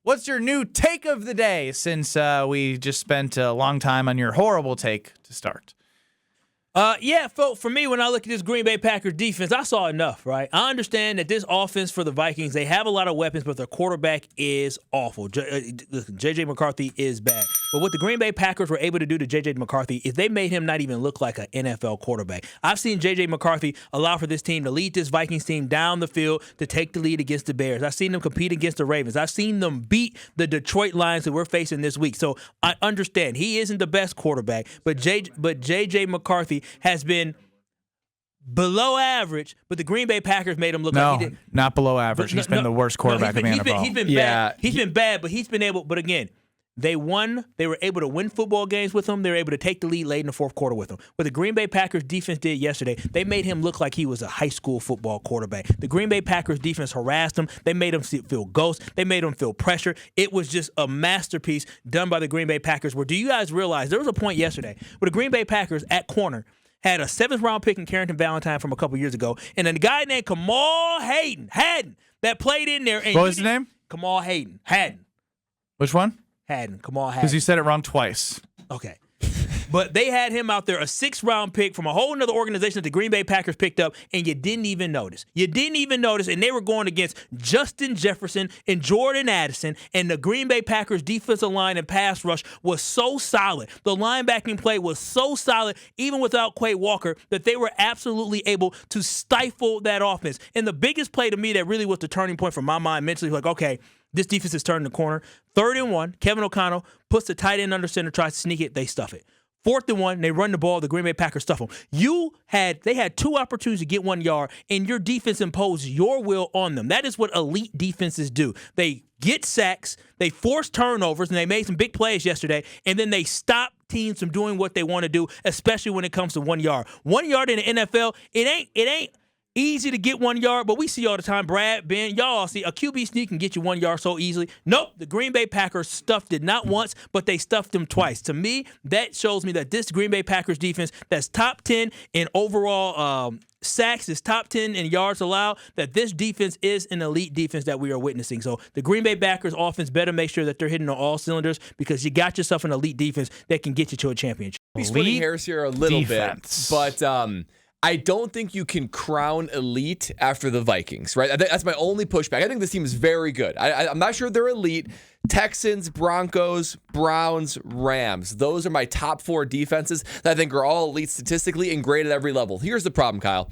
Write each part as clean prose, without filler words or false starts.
what's your new take of the day since we just spent a long time on your horrible take to start? For me, when I look at this Green Bay Packers defense, I saw enough, right? I understand that this offense for the Vikings, they have a lot of weapons, but their quarterback is awful. J.J. McCarthy is bad. But what the Green Bay Packers were able to do to J.J. McCarthy is they made him not even look like an NFL quarterback. I've seen J.J. McCarthy allow for this team to lead this Vikings team down the field to take the lead against the Bears. I've seen them compete against the Ravens. I've seen them beat the Detroit Lions that we're facing this week. So I understand he isn't the best quarterback, but J.J. McCarthy has been below average, but the Green Bay Packers made him look like he did. Not below average. He's been the worst quarterback in the NFL. He's been bad. He's been bad, but he's been able. But again, they won. They were able to win football games with him. They were able to take the lead late in the fourth quarter with him. What the Green Bay Packers defense did yesterday, they made him look like he was a high school football quarterback. The Green Bay Packers defense harassed him. They made him feel ghost. They made him feel pressure. It was just a masterpiece done by the Green Bay Packers. Where do you guys realize there was a point yesterday where the Green Bay Packers at corner had a 7th-round pick in Carrington Valentine from a couple years ago, and a guy named Kamal Hadden that played in there. And what was his name? Kamal Hadden. Which one? Kamal Hadden. Because you said it wrong twice. Okay. But they had him out there, a 6th-round pick from a whole other organization that the Green Bay Packers picked up, and you didn't even notice. And they were going against Justin Jefferson and Jordan Addison, and the Green Bay Packers defensive line and pass rush was so solid. The linebacking play was so solid, even without Quay Walker, that they were absolutely able to stifle that offense. And the biggest play to me that really was the turning point for my mind mentally, like, okay, this defense is turning the corner. 3rd and 1, Kevin O'Connell puts the tight end under center, tries to sneak it, they stuff it. 4th and 1, they run the ball, the Green Bay Packers stuff them. They had 2 opportunities to get 1 yard, and your defense imposed your will on them. That is what elite defenses do. They get sacks, they force turnovers, and they made some big plays yesterday, and then they stop teams from doing what they want to do, especially when it comes to 1 yard. 1 yard in the NFL, it ain't easy to get 1 yard, but we see all the time, Brad, Ben, y'all see a QB sneak can get you 1 yard so easily. Nope, the Green Bay Packers stuffed it not once, but they stuffed them twice. To me, that shows me that this Green Bay Packers defense that's top 10 in overall sacks, is top 10 in yards allowed, that this defense is an elite defense that we are witnessing. So the Green Bay Packers offense better make sure that they're hitting on all cylinders, because you got yourself an elite defense that can get you to a championship. Be splitting hairs here a little defense. bit, but I don't think you can crown elite after the Vikings, right? That's my only pushback. I think this team is very good. I'm not sure they're elite. Texans, Broncos, Browns, Rams. Those are my top 4 defenses that I think are all elite statistically and great at every level. Here's the problem, Kyle.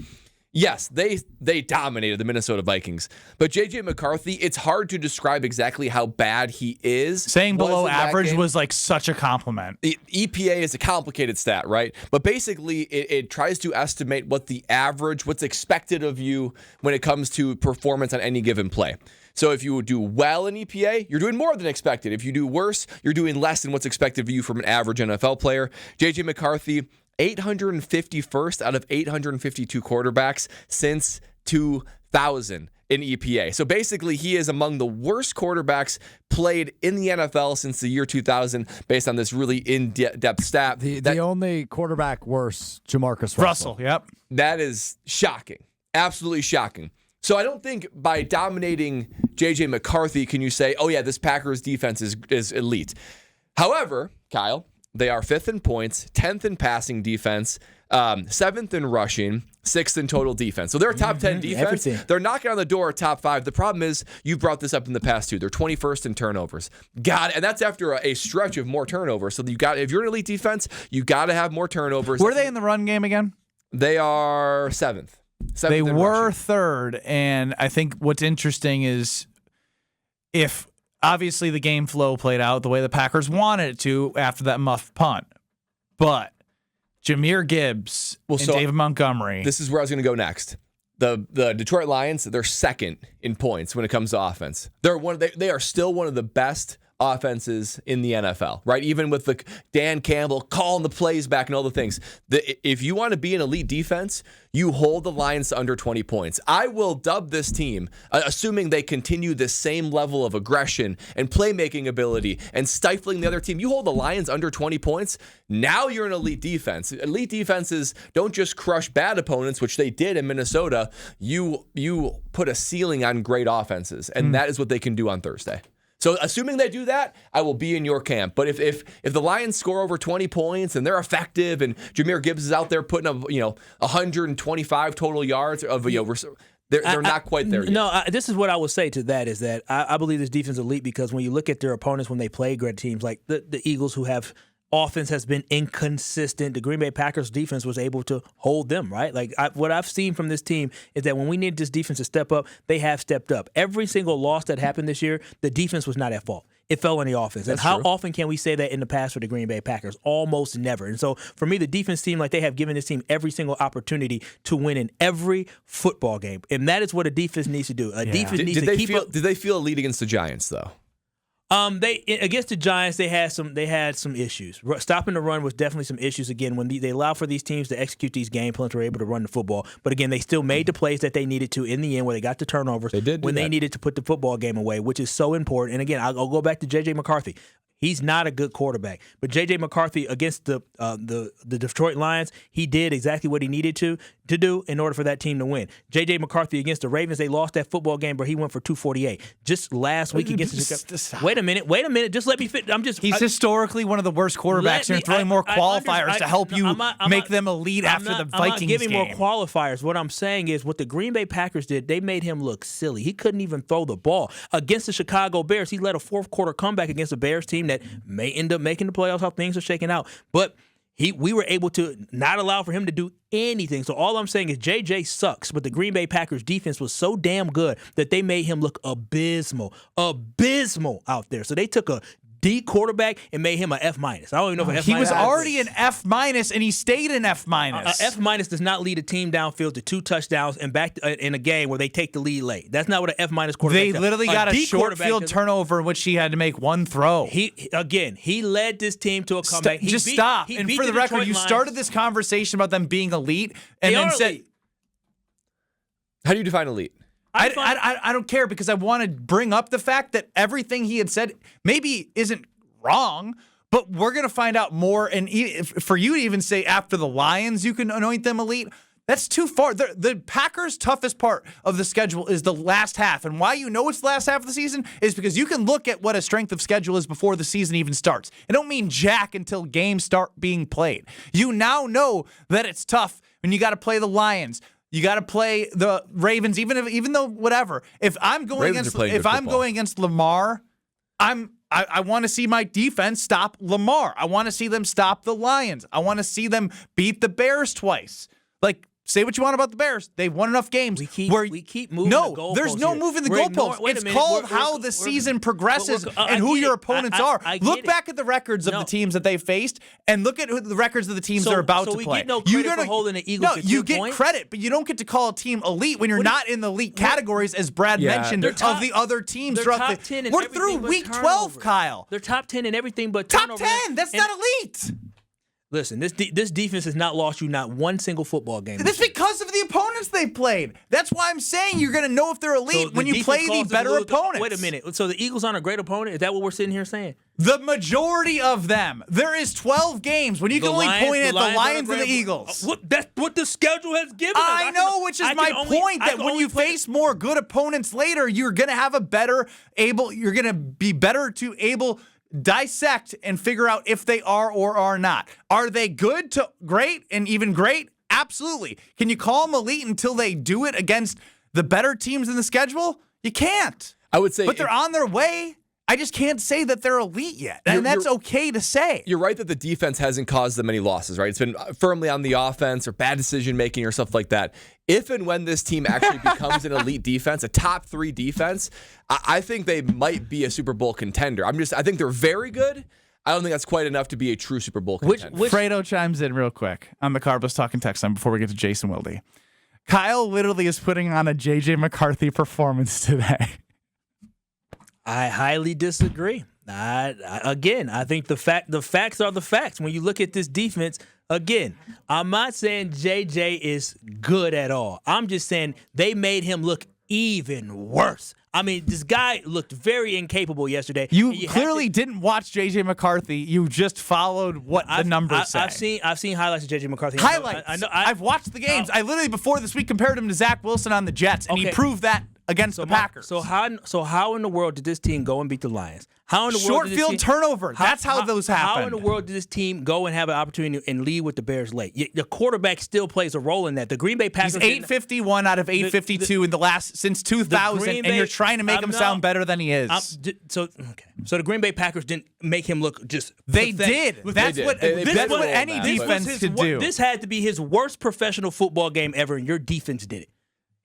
Yes, they dominated the Minnesota Vikings. But J.J. McCarthy, it's hard to describe exactly how bad he is. Saying below average was like such a compliment. EPA is a complicated stat, right? But basically, it tries to estimate what the average, what's expected of you when it comes to performance on any given play. So if you do well in EPA, you're doing more than expected. If you do worse, you're doing less than what's expected of you from an average NFL player. J.J. McCarthy, 851st out of 852 quarterbacks since 2000 in EPA. So basically, he is among the worst quarterbacks played in the NFL since the year 2000, based on this really in-depth stat. The only quarterback worse, Jamarcus Russell. Yep. That is shocking. Absolutely shocking. So I don't think by dominating J.J. McCarthy can you say, oh yeah, this Packers defense is elite. However, Kyle, they are 5th in points, 10th in passing defense, 7th in rushing, 6th in total defense. So they're a top 10 defense. Everything. They're knocking on the door at top 5. The problem is, you brought this up in the past too. They're 21st in turnovers. And that's after a stretch of more turnovers. So if you're an elite defense, you got to have more turnovers. Were they in the run game again? They are 7th. They were 3rd, and I think what's interesting is if obviously the game flow played out the way the Packers wanted it to after that muff punt, but Jahmyr Gibbs and David Montgomery. This is where I was going to go next. The Detroit Lions, they're 2nd in points when it comes to offense. They are still one of the best offenses in the NFL, right? Even with the Dan Campbell calling the plays back and all the things. If you want to be an elite defense, you hold the Lions to under 20 points. I will dub this team, assuming they continue this same level of aggression and playmaking ability and stifling the other team. You hold the Lions under 20 points, now you're an elite defense. Elite defenses don't just crush bad opponents, which they did in Minnesota. You put a ceiling on great offenses, and that is what they can do on Thursday. So assuming they do that, I will be in your camp. But if the Lions score over 20 points and they're effective and Jahmyr Gibbs is out there putting up 125 total yards of they're not quite there yet. No, this is what I would say to that is that I believe this defense is elite because when you look at their opponents when they play great teams like the Eagles who have offense has been inconsistent. The Green Bay Packers defense was able to hold them, right? Like what I've seen from this team is that when we needed this defense to step up, they have stepped up. Every single loss that happened this year, the defense was not at fault. It fell on the offense. That's and how true. often can we say that in the past for the Green Bay Packers? Almost never. And so for me, the defense seemed like they have given this team every single opportunity to win in every football game. And that is what a defense needs to do. Defense needs to keep up. Did they feel elite against the Giants, though? They against the Giants, they had some issues. Stopping the run was definitely some issues. Again, when they allow for these teams to execute these game plans, were able to run the football. But again, they still made the plays that they needed to in the end, where they got the turnovers. They did when they needed to put the football game away, which is so important. And again, I'll go back to J.J. McCarthy. He's not a good quarterback, but J.J. McCarthy against the Detroit Lions, he did exactly what he needed to do in order for that team to win. J.J. McCarthy against the Ravens, they lost that football game, but he went for 248. Just last week against the Chicago. Wait a minute. Just let me fit. He's historically one of the worst quarterbacks. You're throwing more qualifiers to help you make them elite after the Vikings I'm not giving game. more qualifiers. What I'm saying is what the Green Bay Packers did, they made him look silly. He couldn't even throw the ball. Against the Chicago Bears, he led a fourth quarter comeback against the Bears team that may end up making the playoffs, how things are shaking out. But we were able to not allow for him to do anything. So all I'm saying is JJ sucks, but the Green Bay Packers defense was so damn good that they made him look abysmal out there. So they took a D quarterback and made him an F-. I don't even know if an F-. He was already an F-, and he stayed an F-. F- does not lead a team downfield to 2 touchdowns and back in a game where they take the lead late. That's not what an F- quarterback They does. literally got a short field turnover in which he had to make one throw. He led this team to a comeback. Stop. And for the record, you started this conversation about them being elite and then said, how do you define elite? I don't care because I want to bring up the fact that everything he had said maybe isn't wrong, but we're going to find out more. And for you to even say after the Lions you can anoint them elite, that's too far. The Packers' toughest part of the schedule is the last half. And why you know it's the last half of the season is because you can look at what a strength of schedule is before the season even starts. It don't mean jack until games start being played. You now know that it's tough when you got to play the Lions. You got to play the Ravens, even though whatever. If I'm going against Lamar, I want to see my defense stop Lamar. I want to see them stop the Lions. I want to see them beat the Bears twice. Like, say what you want about the Bears. They've won enough games. We keep moving the goalposts. There's no moving the goalposts. It's called how the season progresses and who your opponents are. Look back at the records of the teams that they faced and look at the records of the teams they're about to play. So we get no credit for holding the Eagles to 2 you get points? credit, but you don't get to call a team elite when you're not in the elite categories, as Brad mentioned, of the other teams. Top 10 in we're through week 12, Kyle. They're top 10 in everything but top turnover. 10. That's not elite. Listen, this defense has not lost you not one single football game. That's because of the opponents they played. That's why I'm saying you're going to know if they're elite when you play the better opponents. Wait a minute. So the Eagles aren't a great opponent? Is that what we're sitting here saying? The majority of them. There is 12 games. When you can only point at the Lions and the Eagles. That's what the schedule has given us. I know, which is my point, that when you face more good opponents later, you're going to have you're going to be better to able dissect and figure out if they are or are not. Are they good to great and even great? Absolutely. Can you call them elite until they do it against the better teams in the schedule? You can't. I would say, but they're on their way. I just can't say that they're elite yet, and that's okay to say. You're right that the defense hasn't caused them any losses, right? It's been firmly on the offense or bad decision-making or stuff like that. If and when this team actually becomes an elite defense, a top 3 defense, I think they might be a Super Bowl contender. I think they're very good. I don't think that's quite enough to be a true Super Bowl contender. Fredo chimes in real quick on the Carbos Talking text line before we get to Jason Wilde. Kyle literally is putting on a J.J. McCarthy performance today. I highly disagree. I think the facts are the facts. When you look at this defense, again, I'm not saying JJ is good at all. I'm just saying they made him look even worse. I mean, this guy looked very incapable yesterday. You clearly didn't watch J.J. McCarthy. You just followed what the numbers say. I've seen highlights of J.J. McCarthy. Highlights. I've watched the games. I literally, before this week, compared him to Zach Wilson on the Jets, and he proved that against the Packers. So how in the world did this team go and beat the Lions? How in the world Short did this field team, turnover. That's how those happen. How in the world did this team go and have an opportunity and lead with the Bears late? The quarterback still plays a role in that. The Green Bay Packers. He's 851 out of 852 in the last since 2000, and you're trying to make him sound better than he is. So the Green Bay Packers didn't make him look just. They pathetic. did. That's what any defense could do. This had to be his worst professional football game ever, and your defense did it.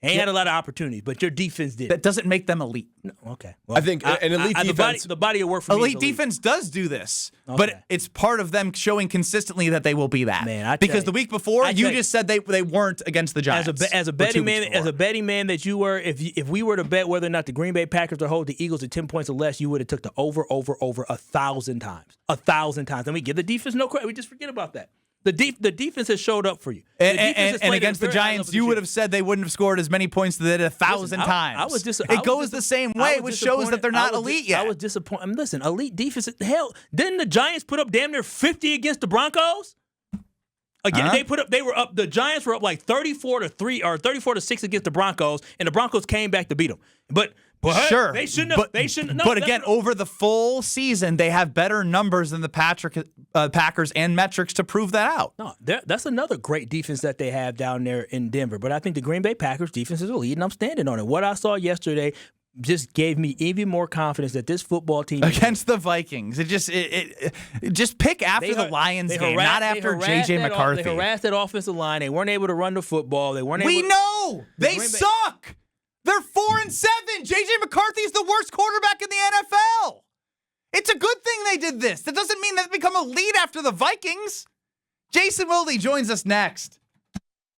He had a lot of opportunities, but your defense did. That doesn't make them elite. No, okay. Well, I think an elite defense. The body of work for elite defense does do this, okay. but it's part of them showing consistently that they will be that. Man, because the week before you just said they weren't against the Giants. As a betting man that you were, if we were to bet whether or not the Green Bay Packers would hold the Eagles to 10 points or less, you would have took the over 1,000 times. 1,000 times, and we give the defense no credit. We just forget about that. The defense has showed up for you. And against the Giants, you would have said they wouldn't have scored as many points as they did 1,000 times. It goes the same way, which shows that they're not elite yet. I was disappointed. Listen, elite defense. Hell, didn't the Giants put up damn near 50 against the Broncos? Again, they were up. The Giants were up like 34-3 or 34-6 against the Broncos, and the Broncos came back to beat them. But sure, they shouldn't have. They shouldn't. No, but again, over the full season, they have better numbers than the Packers and metrics to prove that out. No, that's another great defense that they have down there in Denver. But I think the Green Bay Packers defense is elite, and I'm standing on it. What I saw yesterday just gave me even more confidence that this football team against the Vikings. It just pick after the Lions game, not after JJ McCarthy. They harassed that offensive line. They weren't able to run the football. We know they suck. They're 4-7. JJ McCarthy is the worst quarterback in the NFL. It's a good thing they did this. That doesn't mean they've become elite after the Vikings. Jason Wilde joins us next.